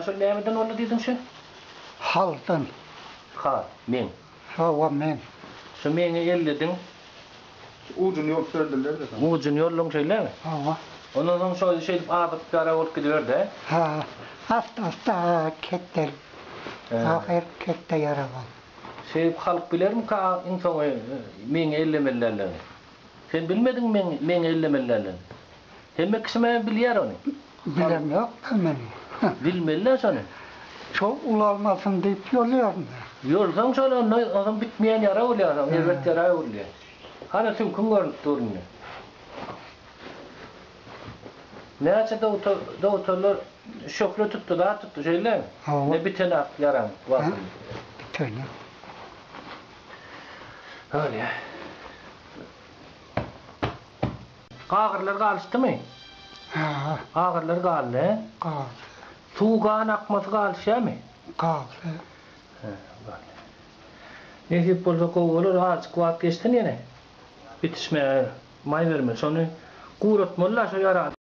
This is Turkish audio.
Şu nämeden onu diýdiň şu? Haldan. Ha, men. Hava men. Şu meni ellediň. Ucun yol söylediler de. Ucun ýolluň şeýle mi? Hava. Ondan soň şol şey adyp gara bolup gidiyor-da. Ha. Hasta kettel. Ahir kette yaravan. Şey halk bilermi ka insan meni ellemellerlerini? Sen bilmedin meni ellemellerlerini? Hemme kişime bilýär onu. Bilem yok hemen. Bilmeliler seni. Çok ulalmasın deyip yolluyorum. Yolsan şöyle adam bitmeyen yara oluyor adam. Evet yara oluyor. Hani tüm gün görüp durmuyor. Neyse doktorlar şokla tuttu da tuttu şeyler mi? Ne biten yaran var. Biten. Öyle. Ağırlar kalıştı mı? Ha. Ağırlar kaldı. Kaldı. Tuğan akması kalışıyor mu? Kaldı. Neyse bolsa olur azıcık vakit geçti yine. Bitişmeye may verme. Sonra kuğratmalılar şu yara.